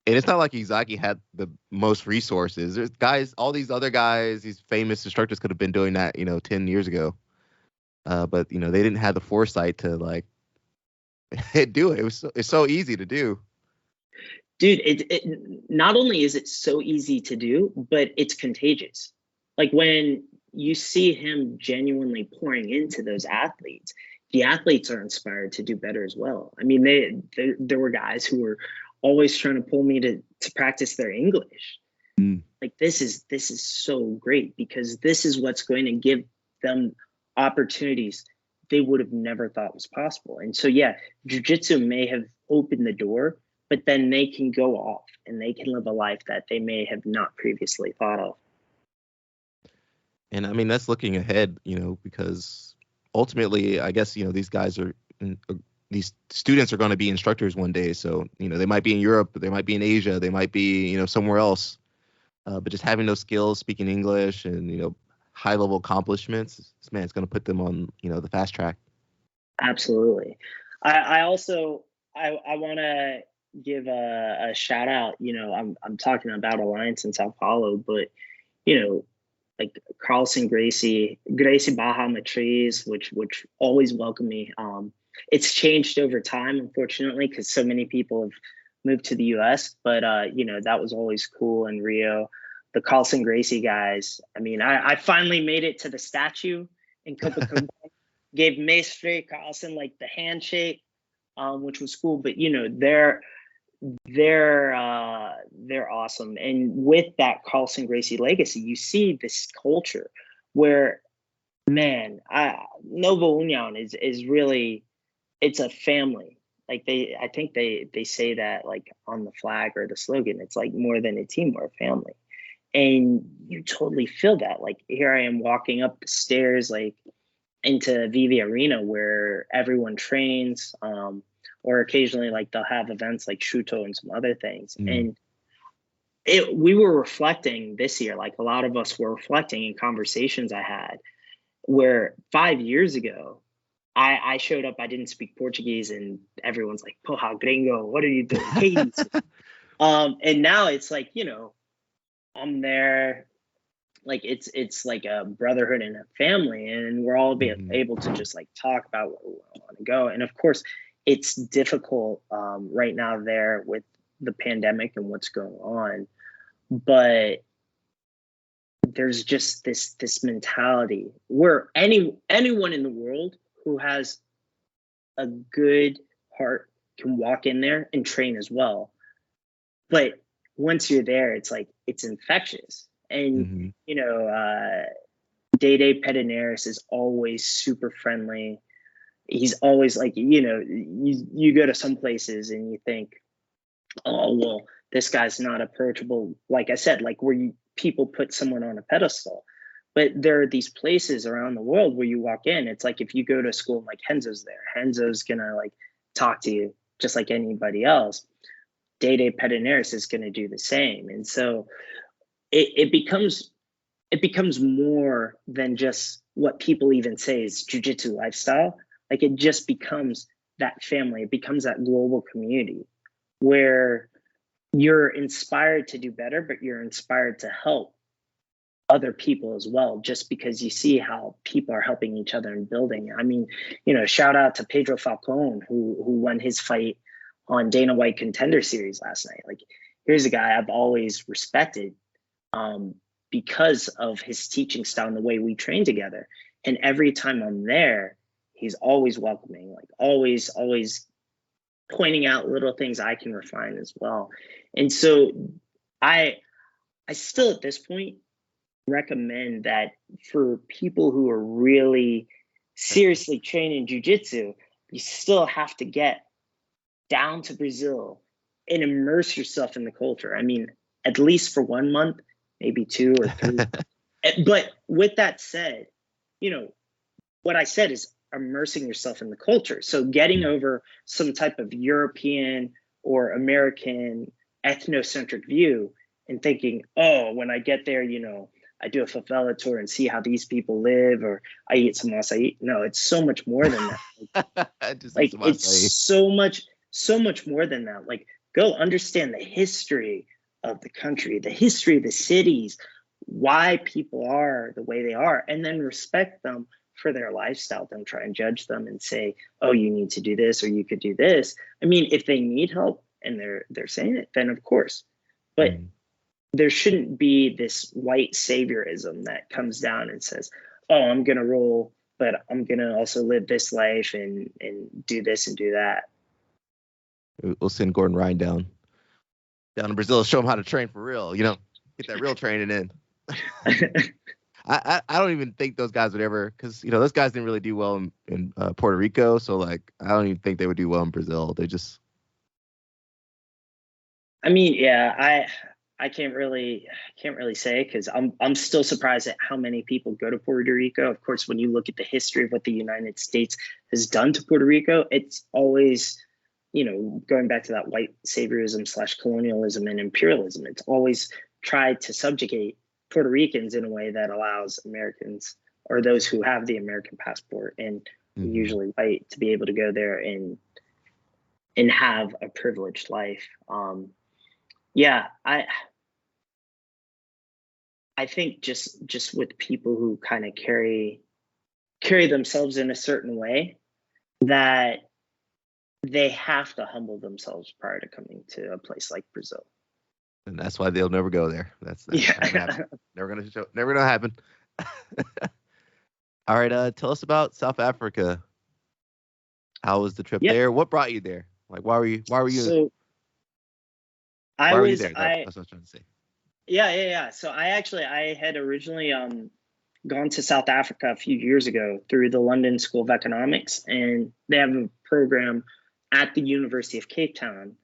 and it's not like Izaki had the most resources. There's guys, all these other guys, these famous instructors could have been doing that, 10 years ago. But they didn't have the foresight to like do it. It's so easy to do. Dude, it not only is it so easy to do, but it's contagious. Like when you see him genuinely pouring into those athletes, the athletes are inspired to do better as well. I mean, there were guys who were always trying to pull me to practice their English. Like this is so great, because this is what's going to give them opportunities they would have never thought was possible. And so, yeah, jiu-jitsu may have opened the door, but then they can go off and they can live a life that they may have not previously thought of. And I mean, that's looking ahead, because ultimately, I guess, these guys these students are going to be instructors one day. So, they might be in Europe, they might be in Asia, they might be, somewhere else. But just having those skills, speaking English and, high level accomplishments, man, it's going to put them on, the fast track. Absolutely. I also want to give a shout out. I'm talking about Alliance in Sao Paulo, but like Carlson Gracie Baja Matriz, which always welcome me. It's changed over time, unfortunately, because so many people have moved to the US, but that was always cool in Rio. The Carlson Gracie guys, I mean, I finally made it to the statue in Copacabana. Gave Mestre Carlson like the handshake, which was cool. But they're awesome. And with that Carlson Gracie legacy, you see this culture where, man, Novo Union is really, it's a family. Like I think they say that like on the flag or the slogan. It's like more than a team, we're a family. And you totally feel that. Like here I am walking up the stairs, like into Vivi Arena, where everyone trains, or occasionally like they'll have events like Shuto and some other things. And we were reflecting this year, like a lot of us were reflecting in conversations I had, where 5 years ago, I showed up, I didn't speak Portuguese, and everyone's like, Porra, gringo, what are you doing? And now it's like, I'm there, like it's like a brotherhood and a family, and we're all able to just like talk about where we want to go. And of course, it's difficult right now there with the pandemic and what's going on, but there's just this mentality where anyone in the world who has a good heart can walk in there and train as well. But once you're there, it's like it's infectious. And Day Pedinaris is always super friendly. He's always like, you go to some places and you think, oh well, this guy's not approachable. Like I said, like where people put someone on a pedestal. But there are these places around the world where you walk in, it's like if you go to school and like Henzo's there, Henzo's gonna like talk to you just like anybody else. Day Pedinaris is gonna do the same. And so it becomes more than just what people even say is jiu-jitsu lifestyle. Like it just becomes that family. It becomes that global community where you're inspired to do better, but you're inspired to help other people as well, just because you see how people are helping each other and building. I mean, shout out to Pedro Falcon, who won his fight on Dana White Contender Series last night. Like, here's a guy I've always respected because of his teaching style and the way we train together. And every time I'm there, he's always welcoming, like always pointing out little things I can refine as well. And so I still at this point recommend that for people who are really seriously training jiu-jitsu, you still have to get down to Brazil and immerse yourself in the culture. I mean, at least for 1 month, maybe 2 or 3. But with that said, what I said is immersing yourself in the culture. So getting over some type of European or American ethnocentric view and thinking, oh, when I get there, I do a favela tour and see how these people live, or I eat some acai. No, it's so much more than that. Like it's so much more than that. Like, go understand the history of the country, the history of the cities, why people are the way they are, and then respect them for their lifestyle. Don't try and judge them and say, oh, you need to do this or you could do this. I mean, if they need help and they're saying it, then of course. But there shouldn't be this white saviorism that comes down and says, oh, I'm going to roll, but I'm going to also live this life and do this and do that. We'll send Gordon Ryan down to Brazil to show him how to train for real. Get that real training in. I don't even think those guys would ever, because those guys didn't really do well in Puerto Rico, so like I don't even think they would do well in Brazil. They just. I mean, yeah, I can't really say, because I'm still surprised at how many people go to Puerto Rico. Of course, when you look at the history of what the United States has done to Puerto Rico, it's always, going back to that white saviorism / colonialism and imperialism. It's always tried to subjugate Puerto Ricans in a way that allows Americans, or those who have the American passport and usually white, to be able to go there and have a privileged life. Yeah, I think just with people who kind of carry themselves in a certain way, that they have to humble themselves prior to coming to a place like Brazil. And that's why they'll never go there. That's never gonna happen. All right, tell us about South Africa. How was the trip there? What brought you there? Like, why were you? So why were you there? That's what I was trying to say. Yeah. So I had originally gone to South Africa a few years ago through the London School of Economics, and they have a program at the University of Cape Town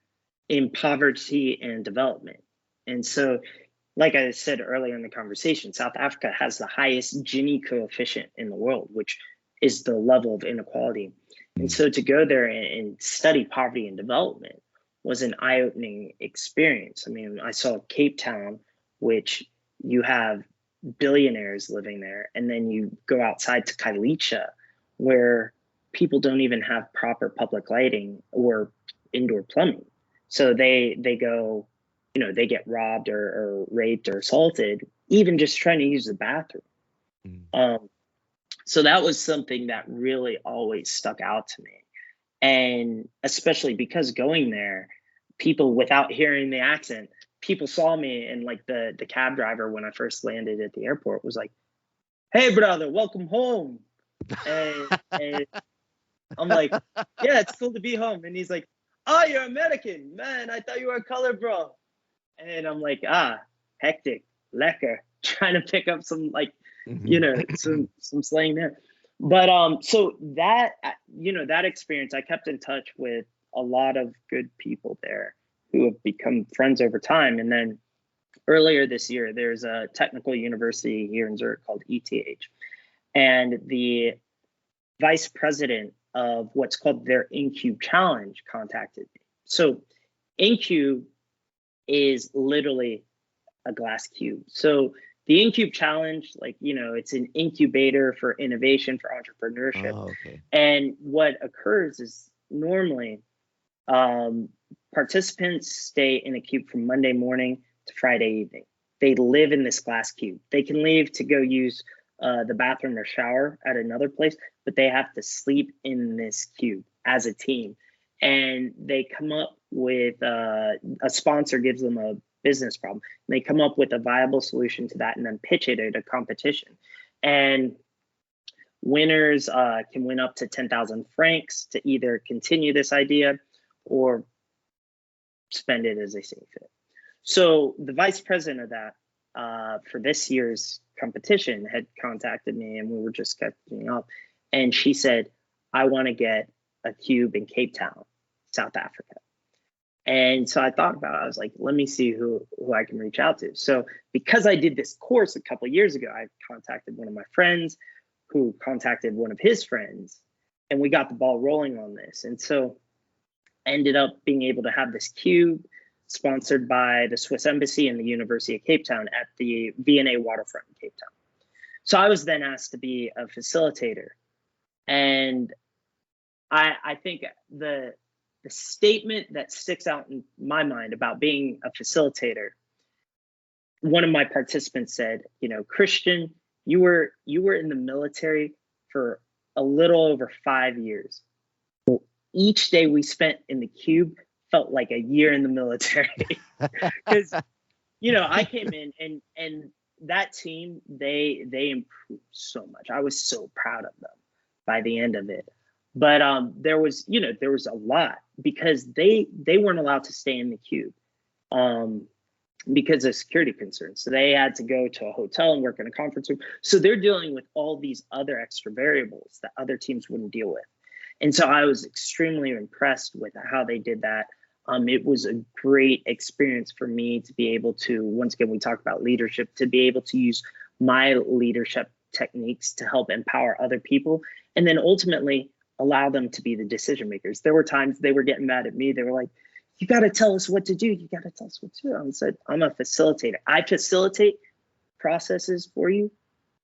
in poverty and development. And so, like I said earlier in the conversation, South Africa has the highest Gini coefficient in the world, which is the level of inequality. And so to go there and study poverty and development was an eye-opening experience. I mean, I saw Cape Town, which you have billionaires living there, and then you go outside to Kailicha, where people don't even have proper public lighting or indoor plumbing. So they go they get robbed or raped or assaulted, even just trying to use the bathroom. Mm. So that was something that really always stuck out to me. And especially because going there, people, without hearing the accent, people saw me, and like the cab driver when I first landed at the airport was like, "Hey brother, welcome home." And I'm like, "Yeah, it's cool to be home." And he's like, "Oh, you're American, man. I thought you were a color bro." And I'm like, hectic, lekker, trying to pick up some like, some slang there. But so that that experience, I kept in touch with a lot of good people there who have become friends over time. And then earlier this year, there's a technical university here in Zurich called ETH, and the vice president of what's called their InCube Challenge contacted me. So InCube is literally a glass cube. So the InCube Challenge, like, it's an incubator for innovation, for entrepreneurship. Oh, okay. And what occurs is normally participants stay in a cube from Monday morning to Friday evening. They live in this glass cube. They can leave to go use the bathroom or shower at another place, but they have to sleep in this cube as a team. And they come up with a sponsor gives them a business problem. And they come up with a viable solution to that and then pitch it at a competition. And winners can win up to 10,000 francs to either continue this idea or spend it as they see fit. So the vice president of that for this year's competition had contacted me, and we were just catching up. And she said, "I want to get a cube in Cape Town, South Africa." And so I thought about it. I was like, let me see who I can reach out to. So because I did this course a couple of years ago, I contacted one of my friends who contacted one of his friends, and we got the ball rolling on this. And so I ended up being able to have this cube sponsored by the Swiss Embassy and the University of Cape Town at the V&A waterfront in Cape Town. So I was then asked to be a facilitator. And I think the statement that sticks out in my mind about being a facilitator, one of my participants said, "Christian, you were in the military for a little over 5 years. Each day we spent in the cube felt like a year in the military." Because I came in and that team, they improved so much. I was so proud of them by the end of it. But there was a lot, because they weren't allowed to stay in the cube because of security concerns. So they had to go to a hotel and work in a conference room. So they're dealing with all these other extra variables that other teams wouldn't deal with. And so I was extremely impressed with how they did that. It was a great experience for me to be able to, once again, we talk about leadership, to be able to use my leadership techniques to help empower other people, and then ultimately allow them to be the decision makers. There were times they were getting mad at me. They were like, "You got to tell us what to do. You got to tell us what to do." I said, "I'm a facilitator. I facilitate processes for you,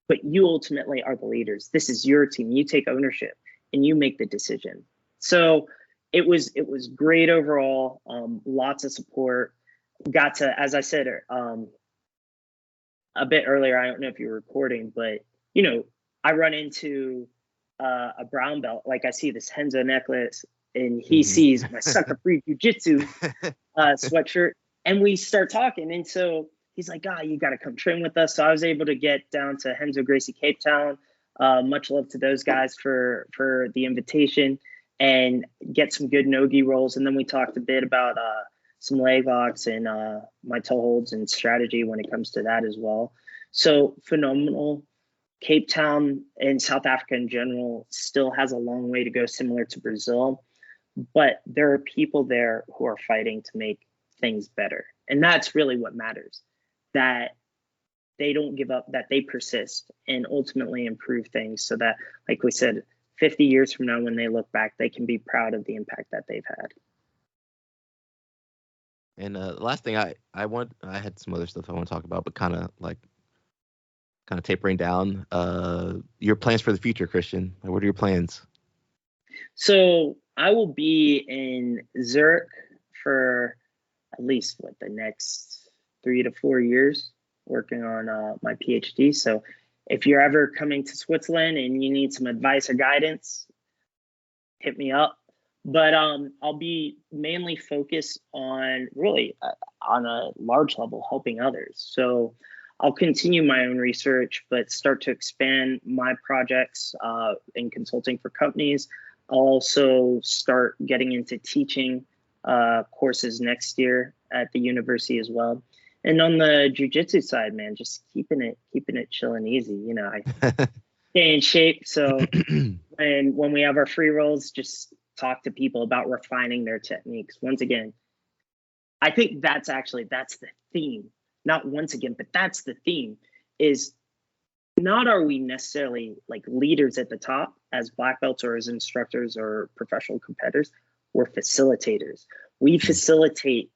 but you ultimately are the leaders. This is your team. You take ownership and you make the decision." So it was great overall. Lots of support. Got to, as I said a bit earlier, I don't know if you were recording, but I run into a brown belt. Like, I see this Henzo necklace, and he sees my sucker free Jiu Jitsu sweatshirt, and we start talking. And so he's like, "You got to come train with us." So I was able to get down to Henzo Gracie Cape Town. Much love to those guys for the invitation, and get some good no-gi rolls. And then we talked a bit about some leg locks and my toe holds and strategy when it comes to that as well. So phenomenal. Cape Town and South Africa in general still has a long way to go, similar to Brazil, but there are people there who are fighting to make things better. And that's really what matters, that they don't give up, that they persist and ultimately improve things, so that, like we said, 50 years from now, when they look back, they can be proud of the impact that they've had. And the last thing I had some other stuff I want to talk about, but kind of tapering down. Your plans for the future, Christian? What are your plans? So I will be in Zurich for at least the next 3 to 4 years working on my PhD. So if you're ever coming to Switzerland and you need some advice or guidance, hit me up. But I'll be mainly focused on really on a large level helping others. So I'll continue my own research, but start to expand my projects in consulting for companies. I'll also start getting into teaching courses next year at the university as well. And on the jiu-jitsu side, man, just keeping it chill and easy. You know, I stay in shape. So when we have our free rolls, just talk to people about refining their techniques. Once again, I think that's the theme. Not once again, but that's the theme, is not are we necessarily like leaders at the top as black belts or as instructors or professional competitors. We're facilitators. We facilitate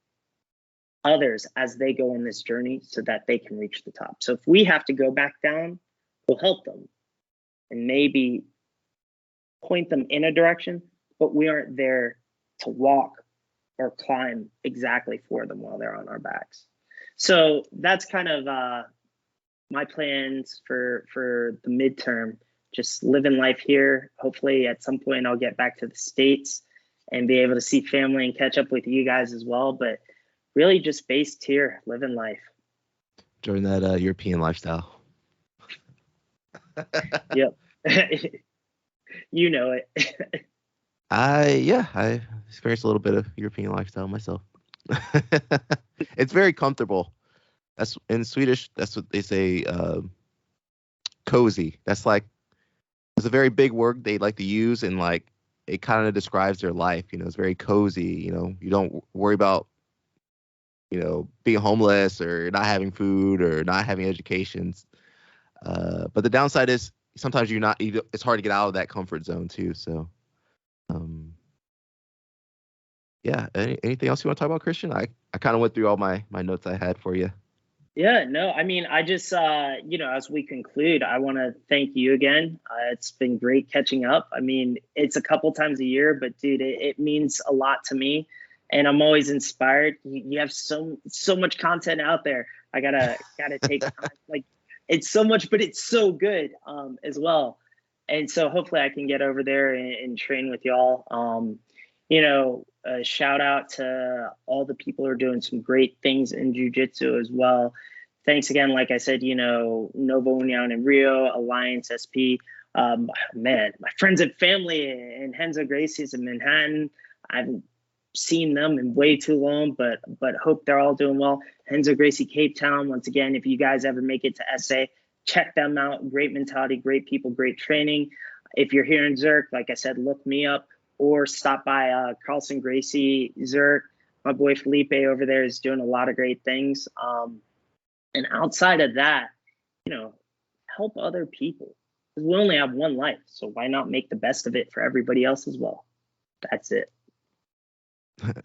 others as they go on this journey so that they can reach the top. So if we have to go back down, we'll help them and maybe point them in a direction, but we aren't there to walk or climb exactly for them while they're on our backs. So that's kind of my plans for the midterm, just living life here. Hopefully at some point I'll get back to the States and be able to see family and catch up with you guys as well. But really just based here, living life. During that European lifestyle. Yep. You know it. I experienced a little bit of European lifestyle myself. It's very comfortable. That's in Swedish. That's what they say. Cozy. That's like, it's a very big word they like to use, and like it kind of describes their life. You know, it's very cozy. You know, you don't worry about, you know, being homeless or not having food or not having educations. But the downside is sometimes it's hard to get out of that comfort zone too. So, yeah. Anything else you want to talk about, Christian? I kind of went through all my notes I had for you. Yeah, no, I mean, I just, as we conclude, I want to thank you again. It's been great catching up. I mean, it's a couple times a year, but dude, it means a lot to me. And I'm always inspired. You have so much content out there. I gotta take time. Like, it's so much, but it's so good as well. And so hopefully I can get over there and train with y'all. A shout out to all the people who are doing some great things in jiu-jitsu as well. Thanks again. Like I said, Novo Union in Rio, Alliance SP, man, my friends and family in Renzo Gracie's in Manhattan. I haven't seen them in way too long, but hope they're all doing well. Renzo Gracie Cape Town. Once again, if you guys ever make it to SA, check them out. Great mentality, great people, great training. If you're here in Zurich, like I said, look me up. Or stop by Carlson Gracie Zurich. My boy Felipe over there is doing a lot of great things. And outside of that, help other people. We only have one life, so why not make the best of it for everybody else as well? That's it.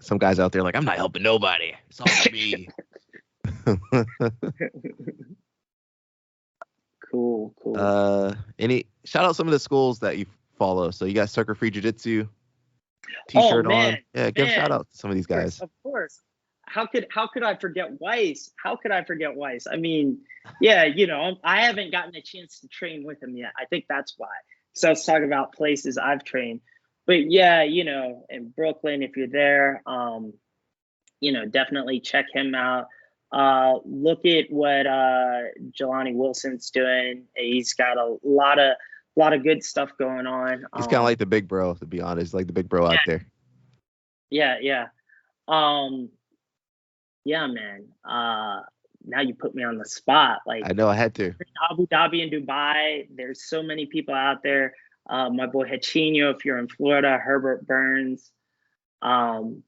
Some guys out there like, I'm not helping nobody. It's all me. Cool. Shout out some of the schools that you follow. So you got Circuit Free Jiu-Jitsu T-shirt on. Yeah, give a shout out to some of these guys. Of course. How could I forget Weiss? I mean, yeah, I haven't gotten a chance to train with him yet. I think that's why. So I was talking about places I've trained. But yeah, in Brooklyn, if you're there, definitely check him out. Look at what Jelani Wilson's doing. He's got a lot of good stuff going on. He's kind of like the big bro, to be honest, like the big bro out there. Yeah. Yeah, man. Now you put me on the spot. Like, I know I had to. Abu Dhabi and Dubai. There's so many people out there. My boy Hachino, if you're in Florida, Herbert Burns. Man,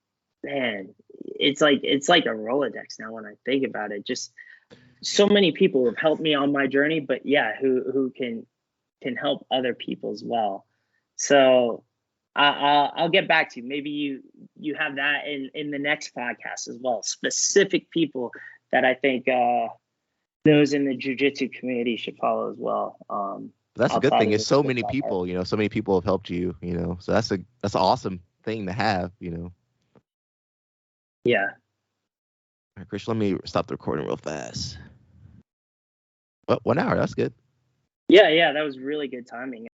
it's like a Rolodex now when I think about it. Just so many people have helped me on my journey, but yeah, who can help other people as well. So I'll get back to you. Maybe you have that in the next podcast as well. Specific people that I think those in the jiu-jitsu community should follow as well. That's a good thing. It's so many people, so many people have helped you, so that's an awesome thing to have, Yeah. All right, Chris, let me stop the recording real fast. Well, 1 hour. That's good. Yeah, that was really good timing.